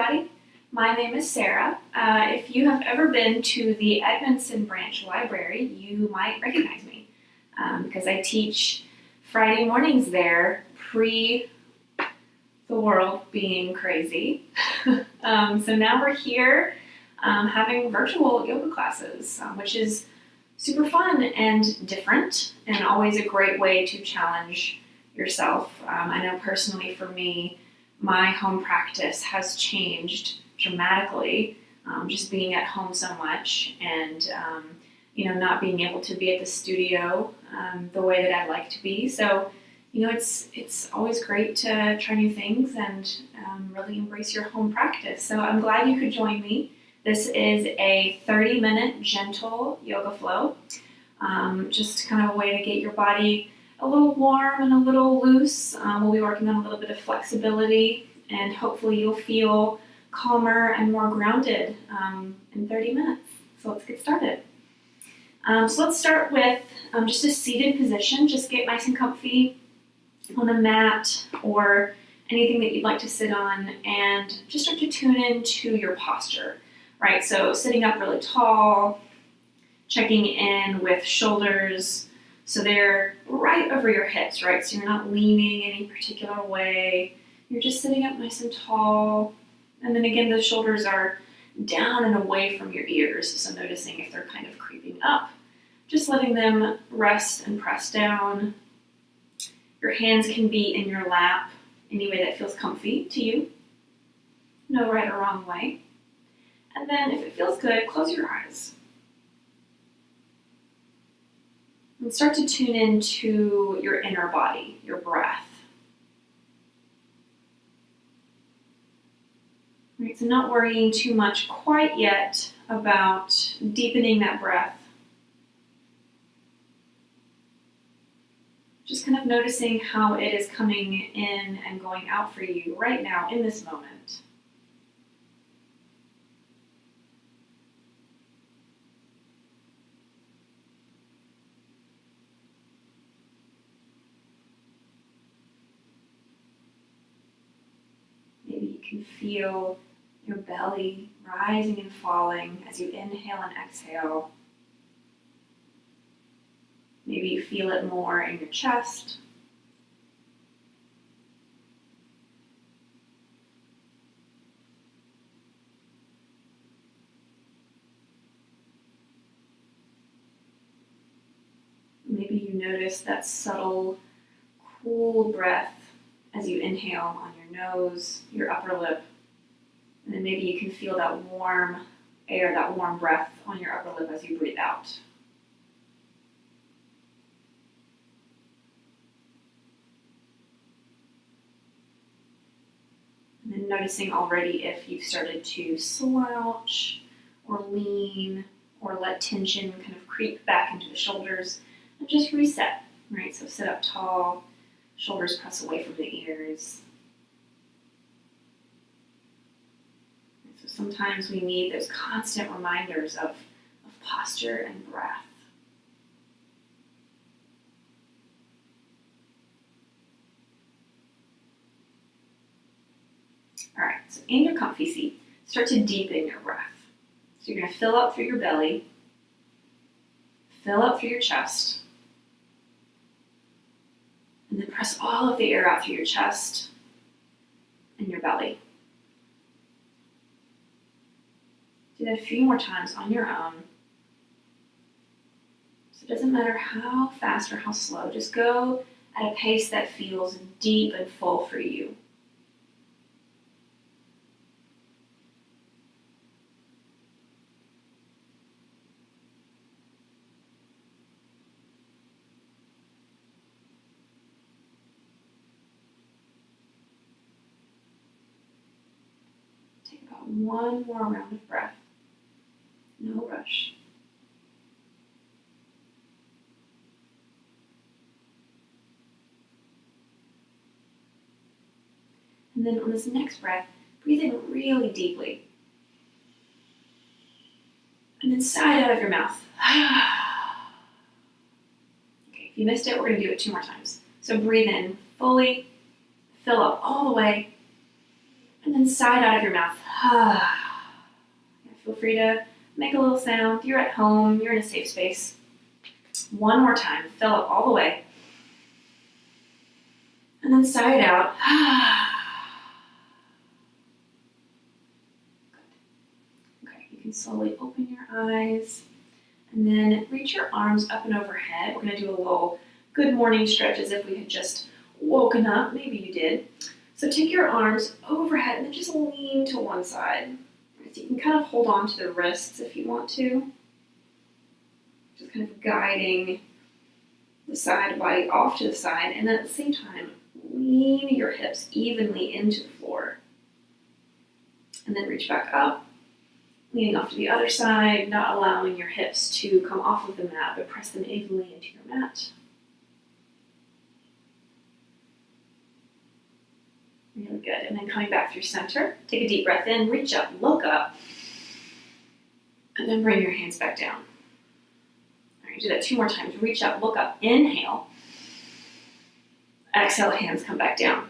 everybody. My name is Sarah. If you have ever been to the Edmondson Branch Library, you might recognize me because I teach Friday mornings there pre the world being crazy. So now we're here having virtual yoga classes, which is super fun and different and always a great way to challenge yourself. I know personally for me, my home practice has changed dramatically, just being at home so much and not being able to be at the studio the way that I'd like to be. So it's always great to try new things and really embrace your home practice. So I'm glad you could join me. This is a 30-minute gentle yoga flow, just kind of a way to get your body a little warm and a little loose. We'll be working on a little bit of flexibility, and hopefully you'll feel calmer and more grounded in 30 minutes. So let's get started. So let's start with just a seated position. Just get nice and comfy on a mat or anything that you'd like to sit on, and just start to tune into your posture, right? So sitting up really tall, checking in with shoulders so they're right over your hips, right? So you're not leaning any particular way. You're just sitting up nice and tall. And then again, the shoulders are down and away from your ears. So noticing if they're kind of creeping up. Just letting them rest and press down. Your hands can be in your lap any way that feels comfy to you. No right or wrong way. And then if it feels good, close your eyes. And start to tune into your inner body, your breath. Right, so not worrying too much quite yet about deepening that breath. Just kind of noticing how it is coming in and going out for you right now in this moment. Maybe you can feel your belly rising and falling as you inhale and exhale. Maybe you feel it more in your chest. Maybe you notice that subtle, cool breath as you inhale on your nose, your upper lip. And then maybe you can feel that warm air, that warm breath on your upper lip as you breathe out. And then noticing already if you've started to slouch or lean or let tension kind of creep back into the shoulders, and just reset, right? So sit up tall, shoulders press away from the ears. And so sometimes we need those constant reminders of posture and breath. All right, so in your comfy seat, start to deepen your breath. So you're going to fill up through your belly, fill up through your chest, and then press all of the air out through your chest and your belly. Do that a few more times on your own. So it doesn't matter how fast or how slow, just go at a pace that feels deep and full for you. Take about one more round of breath. No rush. And then on this next breath, breathe in really deeply. And then sigh out of your mouth. Okay, if you missed it, we're going to do it 2 more times. So breathe in fully, fill up all the way, And then sigh out of your mouth. Feel free to make a little sound. You're at home, you're in a safe space. One more time, fill up all the way. And then sigh it out. Good. Okay, you can slowly open your eyes and then reach your arms up and overhead. We're going to do a little good morning stretch as if we had just woken up. Maybe you did. So take your arms overhead and then just lean to one side. So you can kind of hold on to the wrists if you want to. Just kind of guiding the side body off to the side, and then at the same time, lean your hips evenly into the floor. And then reach back up, leaning off to the other side, not allowing your hips to come off of the mat, but press them evenly into your mat. Really good. And then coming back through center, take a deep breath in, reach up, look up, and then bring your hands back down. All right, do that 2 more times. Reach up, look up, inhale. Exhale, hands come back down. All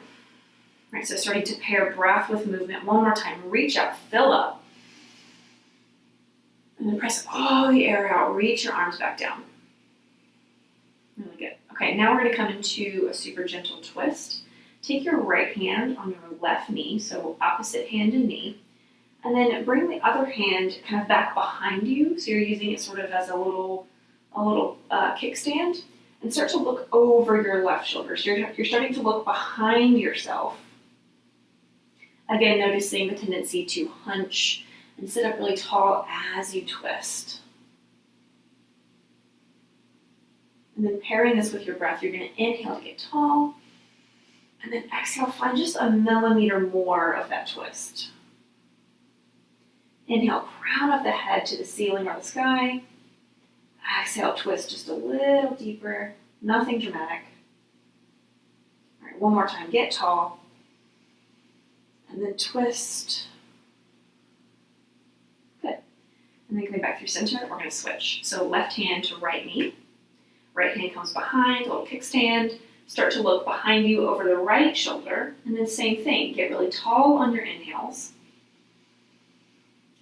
right, so starting to pair breath with movement. 1 more time. Reach up, fill up, and then press all the air out. Reach your arms back down. Really good. Okay, now we're going to come into a super gentle twist. Take your right hand on your left knee, so opposite hand and knee, and then bring the other hand kind of back behind you, so you're using it sort of as a little kickstand, and start to look over your left shoulder. So you're starting to look behind yourself. Again, noticing the tendency to hunch and sit up really tall as you twist. And then pairing this with your breath, you're going to inhale to get tall, and then exhale, find just a millimeter more of that twist. Inhale, crown of the head to the ceiling or the sky. Exhale, twist just a little deeper, nothing dramatic. All right, 1 more time, get tall. And then twist. Good. And then coming back through center, we're going to switch. So left hand to right knee. Right hand comes behind, a little kickstand. Start to look behind you over the right shoulder, and then same thing, get really tall on your inhales,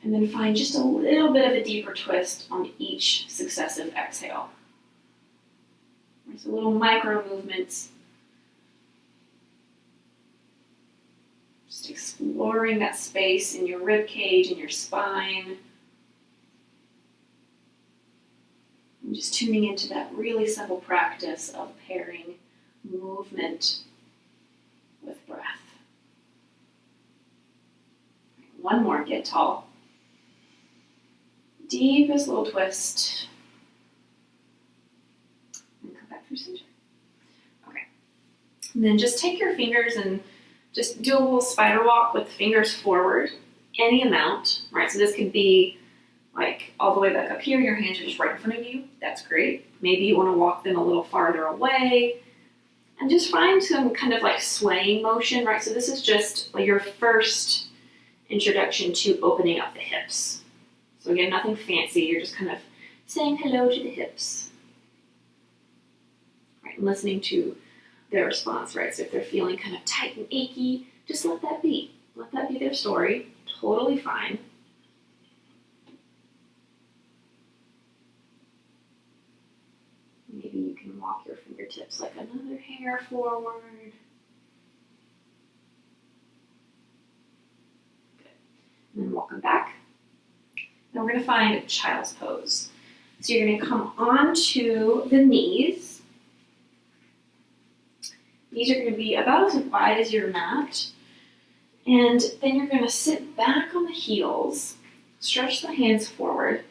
and then find just a little bit of a deeper twist on each successive exhale. So little micro movements, just exploring that space in your rib cage and your spine, and just tuning into that really simple practice of pairing movement with breath. 1 more, get tall. Deepest little twist. And come back through center. Okay. And then just take your fingers and just do a little spider walk with the fingers forward, any amount, right? So this could be like all the way back up here, your hands are just right in front of you. That's great. Maybe you want to walk them a little farther away. And just find some kind of like swaying motion, right? So this is just like your first introduction to opening up the hips. So again, nothing fancy. You're just kind of saying hello to the hips. Right, and listening to their response, right? So if they're feeling kind of tight and achy, just let that be. Let that be their story. Totally fine. Maybe you can walk your fingertips like another hair forward. Good. And then walk them back. Then we're going to find child's pose. So you're going to come onto the knees. These are going to be about as wide as your mat. And then you're going to sit back on the heels, stretch the hands forward,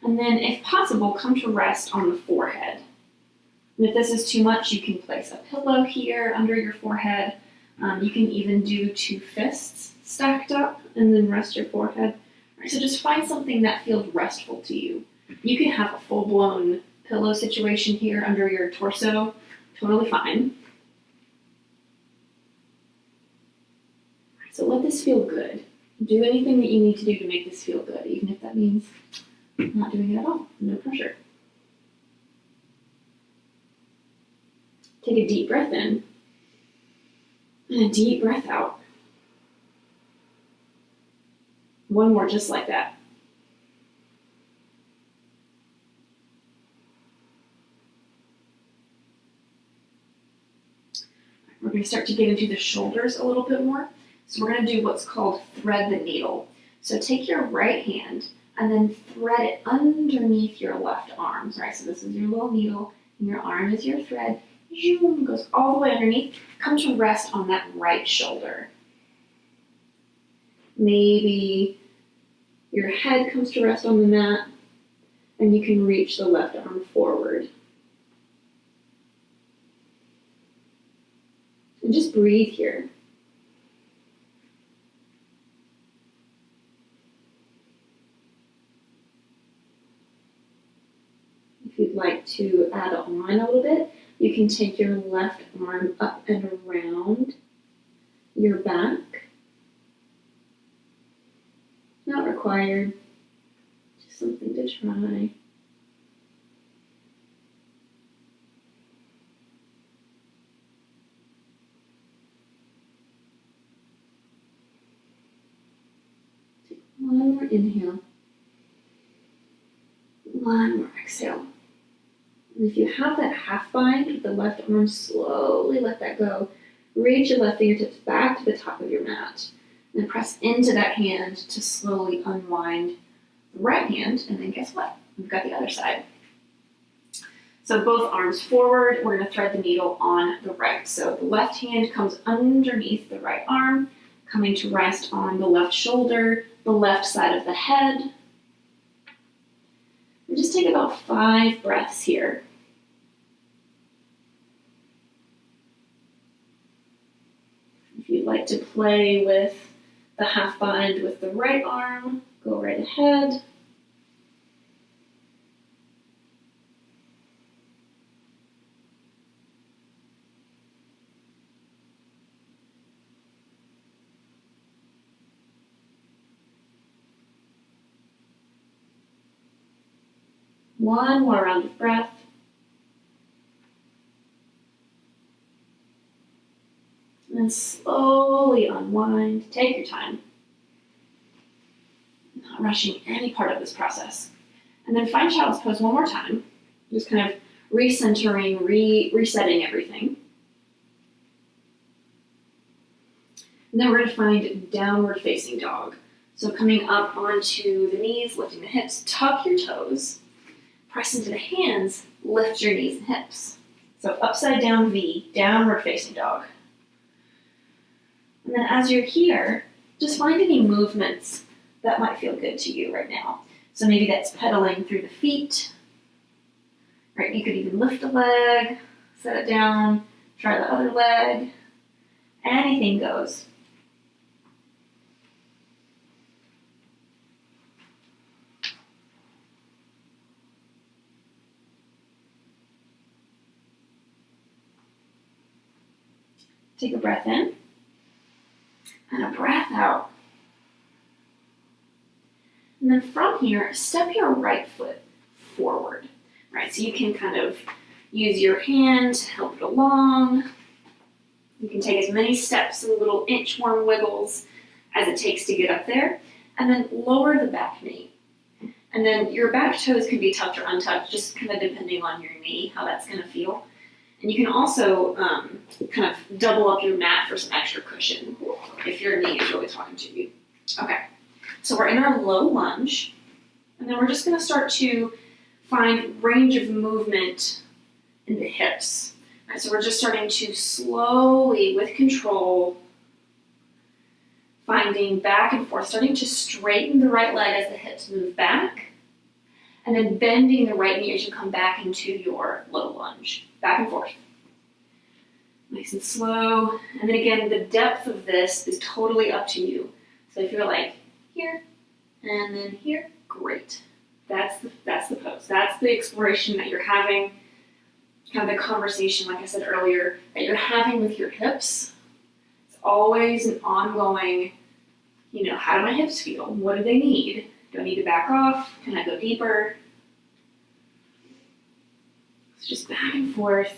and then if possible, come to rest on the forehead. And if this is too much, you can place a pillow here under your forehead. You can even do 2 fists stacked up and then rest your forehead. All right, so just find something that feels restful to you. You can have a full-blown pillow situation here under your torso. Totally fine. All right, so let this feel good. Do anything that you need to do to make this feel good, even if that means not doing it at all. No pressure. Take a deep breath in and a deep breath out. One more just like that. We're going to start to get into the shoulders a little bit more. So we're going to do what's called thread the needle. So take your right hand and then thread it underneath your left arm. Right, so this is your little needle and your arm is your thread. Zoom, goes all the way underneath. Come to rest on that right shoulder. Maybe your head comes to rest on the mat and you can reach the left arm forward. And just breathe here. If you'd like to add on a little bit, you can take your left arm up and around your back. Not required, just something to try. Take one more inhale, one more exhale. And if you have that half bind with the left arm, slowly let that go. Reach your left fingertips back to the top of your mat. And then press into that hand to slowly unwind the right hand. And then guess what? We've got the other side. So both arms forward. We're going to thread the needle on the right. So the left hand comes underneath the right arm, coming to rest on the left shoulder, the left side of the head. And just take about 5 breaths here. If you'd like to play with the half bind with the right arm, go right ahead. One more round of breath. And then slowly unwind. Take your time. Not rushing any part of this process. And then find child's pose one more time. Just kind of recentering, resetting everything. And then we're going to find downward facing dog. So coming up onto the knees, lifting the hips, tuck your toes. Press into the hands, lift your knees and hips. So upside down V, downward facing dog. And then as you're here, just find any movements that might feel good to you right now. So maybe that's pedaling through the feet. Right, you could even lift a leg, set it down, try the other leg. Anything goes. Take a breath in and a breath out. And then from here, step your right foot forward. Right, so you can kind of use your hand to help it along. You can take as many steps and little inchworm wiggles as it takes to get up there. And then lower the back knee. And then your back toes can be tucked or untucked, just kind of depending on your knee, how that's going to feel. And you can also kind of double up your mat for some extra cushion if your knee is really talking to you. Okay, so we're in our low lunge, and then we're just going to start to find range of movement in the hips. All right, so we're just starting to slowly, with control, finding back and forth, starting to straighten the right leg as the hips move back, and then bending the right knee as you come back into your low lunge. Back and forth. Nice and slow. And then again, the depth of this is totally up to you. So if you're like here and then here, great. That's the pose. That's the exploration that you're having. Kind of the conversation, like I said earlier, that you're having with your hips. It's always an ongoing, how do my hips feel? What do they need? Do I need to back off? Can I go deeper? So just back and forth.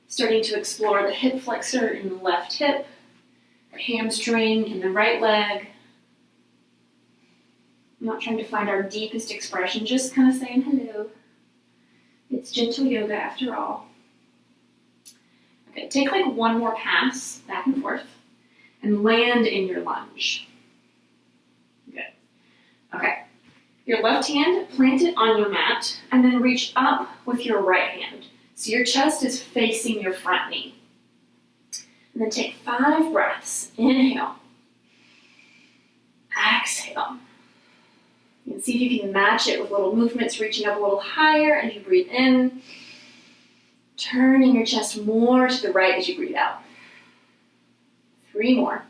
Starting to explore the hip flexor in the left hip, the hamstring in the right leg. I'm not trying to find our deepest expression, just kind of saying hello. It's gentle yoga after all. Okay, take like one more pass back and forth and land in your lunge. Good. Okay. Your left hand, plant it on your mat, and then reach up with your right hand. So your chest is facing your front knee. And then take 5 breaths. Inhale. Exhale. And see if you can match it with little movements, reaching up a little higher as you breathe in. Turning your chest more to the right as you breathe out. 3 more.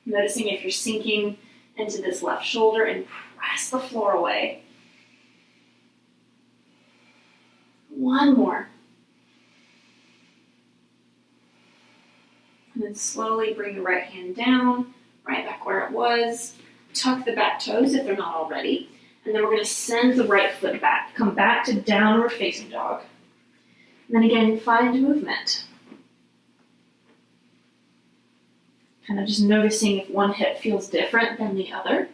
Noticing if you're sinking into this left shoulder and press the floor away. 1 more. And then slowly bring the right hand down, right back where it was. Tuck the back toes if they're not already. And then we're going to send the right foot back. Come back to downward facing dog. And then again, find movement. Kind of just noticing if one hip feels different than the other.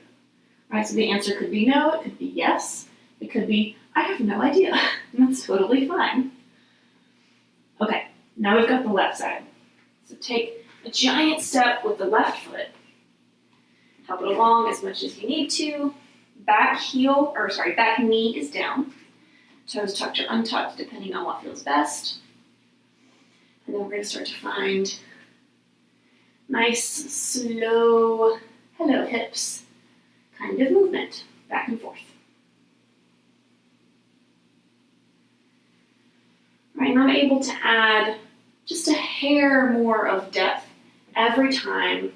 Right, so the answer could be no, it could be yes. It could be, I have no idea. And that's totally fine. Okay, now we've got the left side. So take a giant step with the left foot. Help it along as much as you need to. Back knee is down. Toes tucked or untucked, depending on what feels best. And then we're going to start to find nice, slow, hello hips kind of movement, back and forth. Right, and I'm able to add just a hair more of depth every time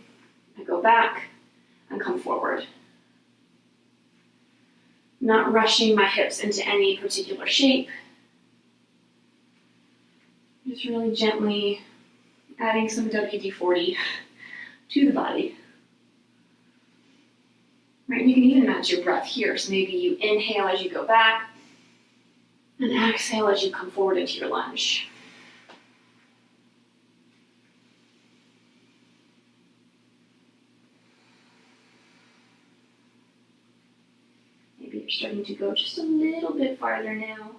I go back and come forward. Not rushing my hips into any particular shape. Just really gently adding some WD-40 to the body. Right, you can even match your breath here. So maybe you inhale as you go back and exhale as you come forward into your lunge. Maybe you're starting to go just a little bit farther now.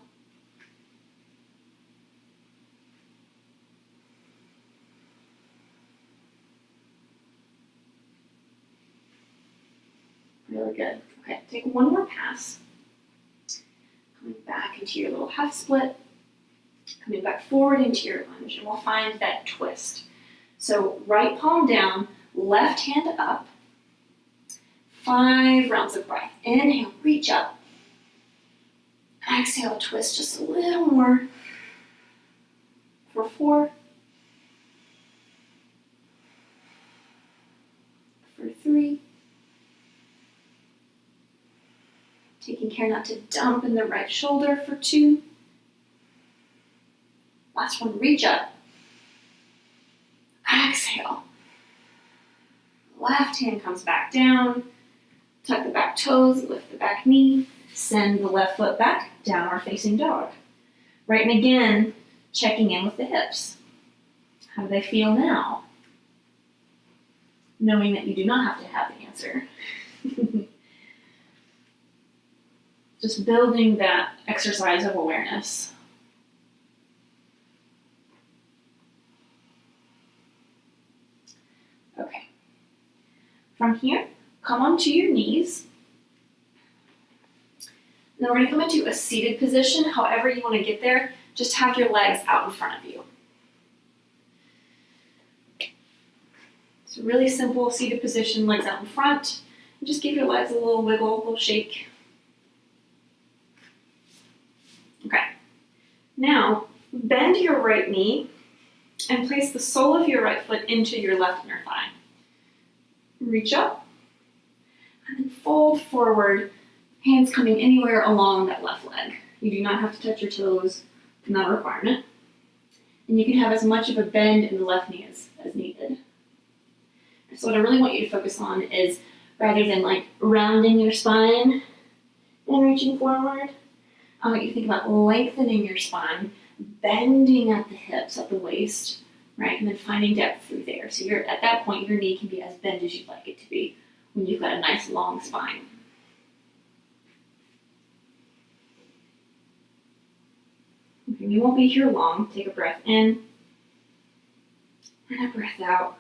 Really good. Okay, take one more pass. Coming back into your little half split. Coming back forward into your lunge, and we'll find that twist. So right palm down, left hand up. 5 rounds of breath. Inhale, reach up. Exhale, twist just a little more. For 4. For 3. Taking care not to dump in the right shoulder for 2. Last one, reach up. Exhale. Left hand comes back down. Tuck the back toes, lift the back knee. Send the left foot back, downward facing dog. Right, and again, checking in with the hips. How do they feel now? Knowing that you do not have to have the answer. Just building that exercise of awareness. Okay. From here, come onto your knees. Then we're going to come into a seated position. However you want to get there, just have your legs out in front of you. It's a really simple seated position, legs out in front. And just give your legs a little wiggle, a little shake. Okay. Now, bend your right knee and place the sole of your right foot into your left inner thigh. Reach up and then fold forward, hands coming anywhere along that left leg. You do not have to touch your toes, not a requirement. And you can have as much of a bend in the left knee as needed. So what I really want you to focus on is, rather than like rounding your spine and reaching forward, I want you to think about lengthening your spine, bending at the hips, at the waist, right? And then finding depth through there. So you're at that point, your knee can be as bent as you'd like it to be when you've got a nice long spine. Okay, you won't be here long. Take a breath in and a breath out.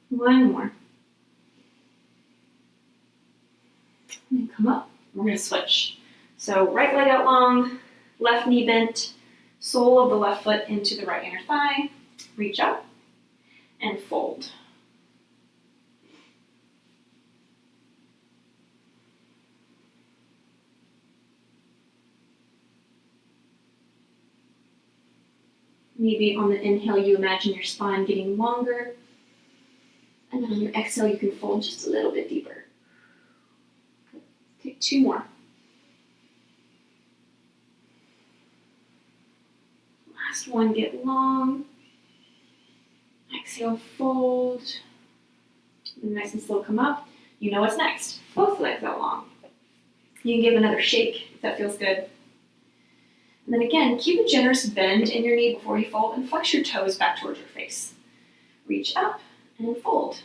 One more. And then come up. We're going to switch. So right leg out long, left knee bent, sole of the left foot into the right inner thigh. Reach up and fold. Maybe on the inhale, you imagine your spine getting longer. And then on your exhale, you can fold just a little bit deeper. Take 2 more. Last one, get long. Exhale, fold. And nice and slow, come up. You know what's next. Both legs out long. You can give another shake if that feels good. And then again, keep a generous bend in your knee before you fold and flex your toes back towards your face. Reach up and fold.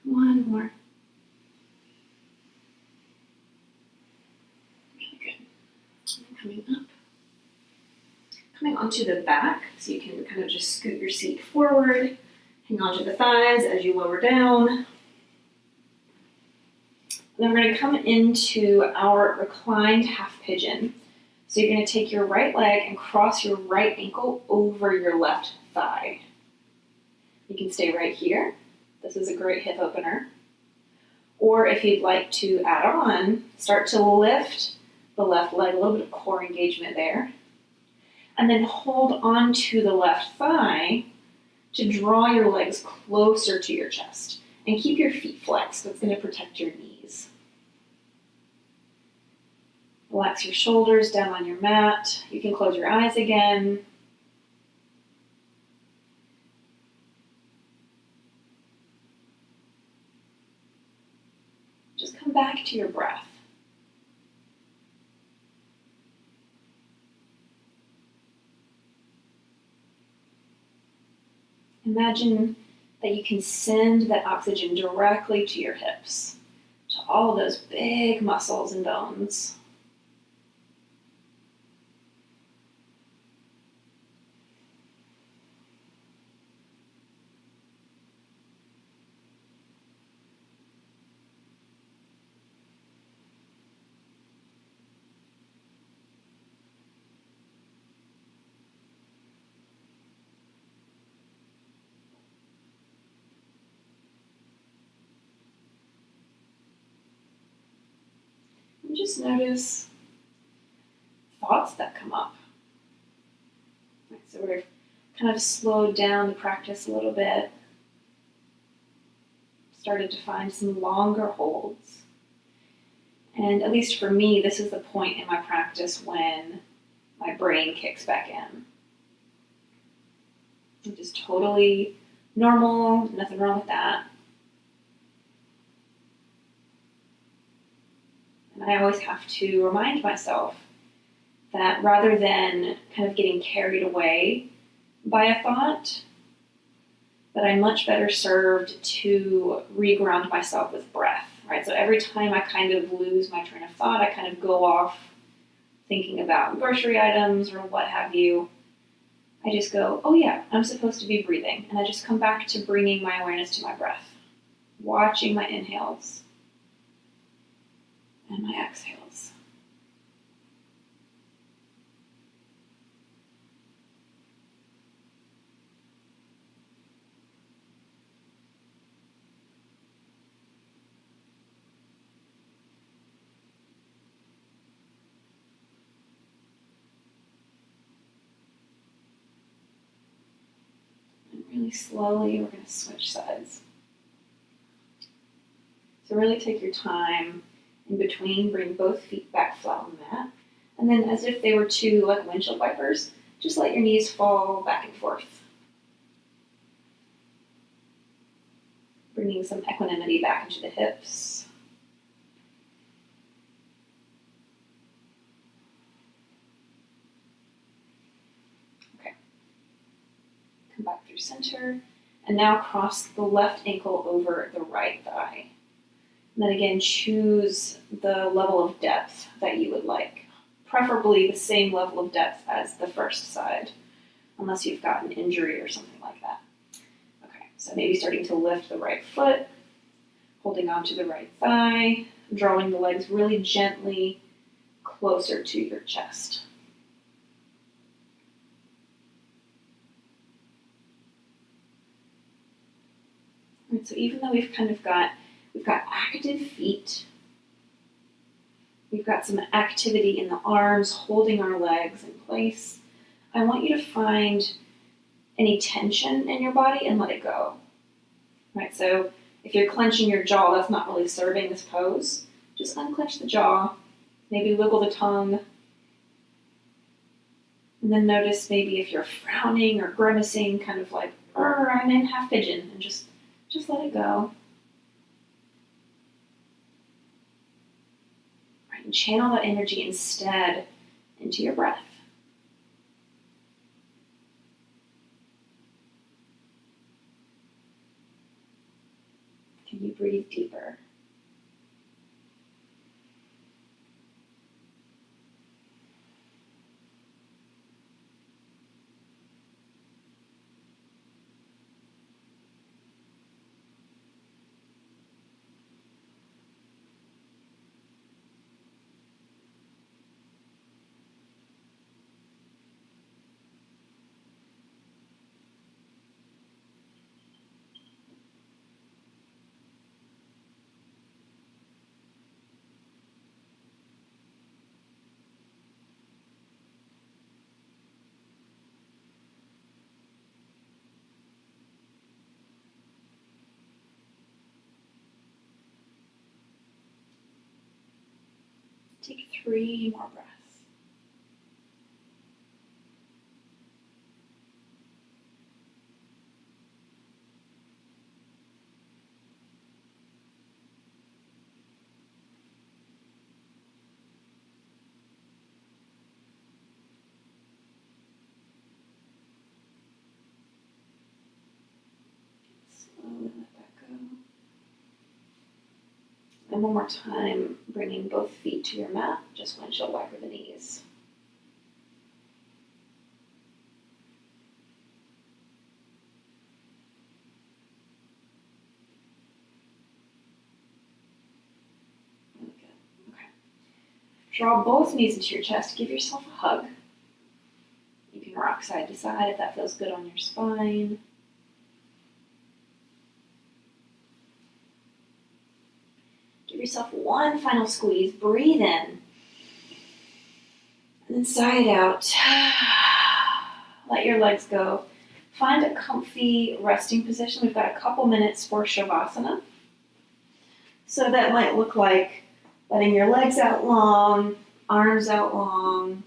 One more. Really good. And coming up. Coming onto the back, so you can kind of just scoot your seat forward, hang onto the thighs as you lower down. And then we're going to come into our reclined half pigeon. So you're going to take your right leg and cross your right ankle over your left thigh. You can stay right here. This is a great hip opener. Or if you'd like to add on, start to lift the left leg, a little bit of core engagement there. And then hold on to the left thigh to draw your legs closer to your chest. And keep your feet flexed. That's going to protect your knees. Relax your shoulders down on your mat. You can close your eyes again. Just come back to your breath. Imagine that you can send that oxygen directly to your hips, to all of those big muscles and bones. And just notice thoughts that come up. Right, so we're kind of slowed down the practice a little bit. Started to find some longer holds. And at least for me, this is the point in my practice when my brain kicks back in. Which is totally normal, nothing wrong with that. And I always have to remind myself that rather than kind of getting carried away by a thought, that I'm much better served to reground myself with breath, right? So every time I kind of lose my train of thought, I kind of go off thinking about grocery items or what have you. I just go, oh yeah, I'm supposed to be breathing. And I just come back to bringing my awareness to my breath, watching my inhales and my exhales. And really slowly, we're going to switch sides. So really take your time in between, bring both feet back flat on the mat. And then as if they were two like windshield wipers, just let your knees fall back and forth. Bringing some equanimity back into the hips. Okay. Come back through center. And now cross the left ankle over the right thigh. And then again, choose the level of depth that you would like. Preferably the same level of depth as the first side, unless you've got an injury or something like that. Okay, so maybe starting to lift the right foot, holding onto the right thigh, drawing the legs really gently closer to your chest. All right, so even though we've got active feet, we've got some activity in the arms holding our legs in place, I want you to find any tension in your body and let it go. Right, so if you're clenching your jaw, that's not really serving this pose. Just unclench the jaw, maybe wiggle the tongue, and then notice maybe if you're frowning or grimacing, kind of like, I'm in half pigeon, and just let it go. Right, and channel that energy instead into your breath. Can you breathe deeper? Take 3 more breaths. Slowly let that go. And one more time, bringing both feet to your mat, just windshield wiper the knees. Really good. Okay. Draw both knees into your chest. Give yourself a hug. You can rock side to side if that feels good on your spine. Give yourself one final squeeze. Breathe in. And then sigh it out. Let your legs go. Find a comfy resting position. We've got a couple minutes for Shavasana. So that might look like letting your legs out long, arms out long.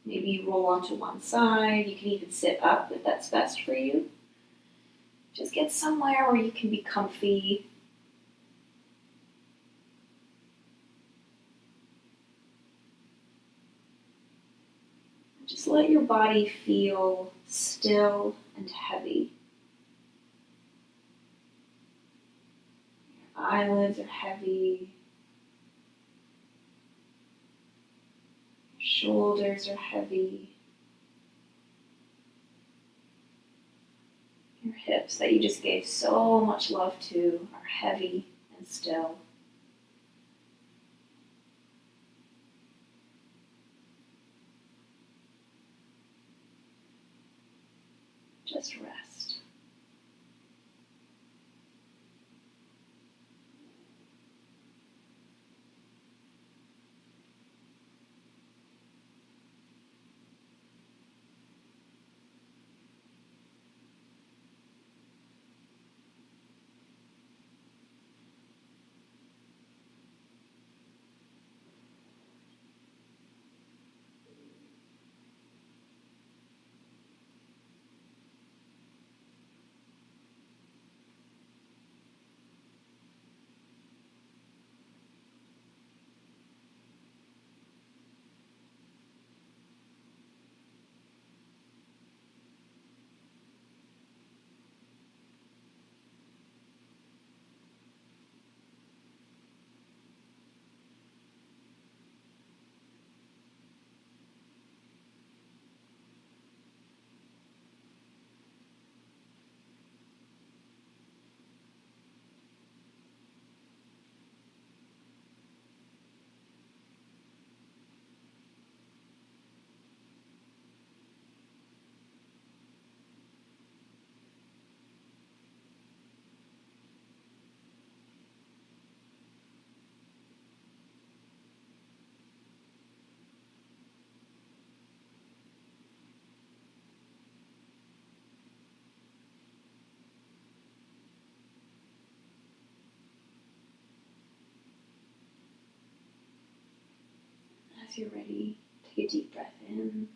Maybe you roll onto one side. You can even sit up if that's best for you. Just get somewhere where you can be comfy. Just let your body feel still and heavy. Your eyelids are heavy. Your shoulders are heavy. Your hips that you just gave so much love to are heavy and still. Just rest. As you're ready, take a deep breath in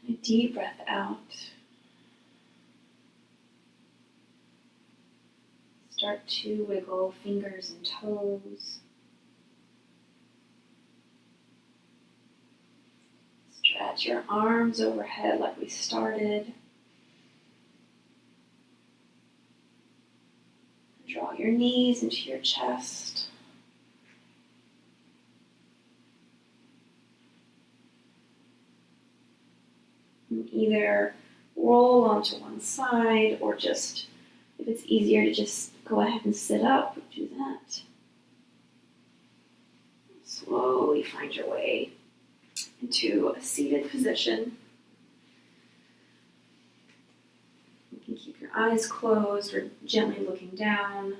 and a deep breath out. Start to wiggle fingers and toes. Stretch your arms overhead like we started. Draw your knees into your chest. And either roll onto one side or just, if it's easier to just go ahead and sit up, do that. Slowly find your way into a seated position. You can keep your eyes closed or gently looking down.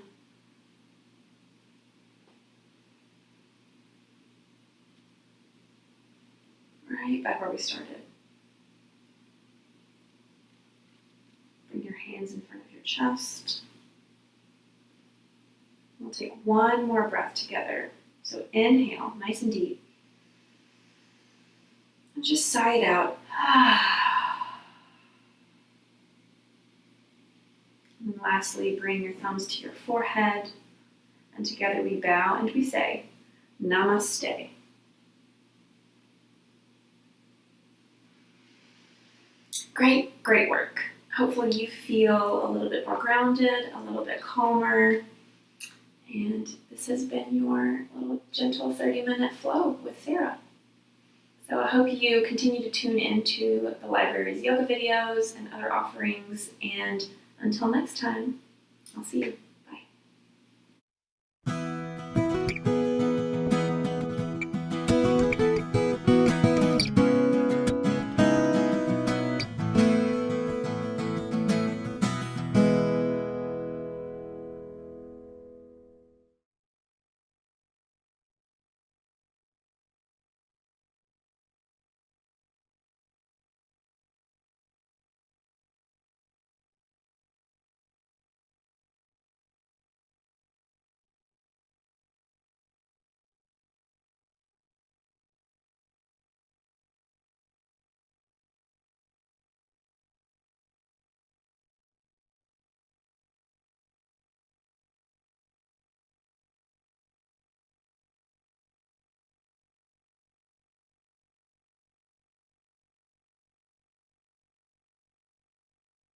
Right back where we started. Bring your hands in front of your chest. We'll take one more breath together. So inhale, nice and deep. And just sigh it out. And lastly, bring your thumbs to your forehead. And together we bow and we say, Namaste. Great, great work. Hopefully you feel a little bit more grounded, a little bit calmer. And this has been your little gentle 30-minute flow with Sarah. So I hope you continue to tune into the library's yoga videos and other offerings. And until next time, I'll see you.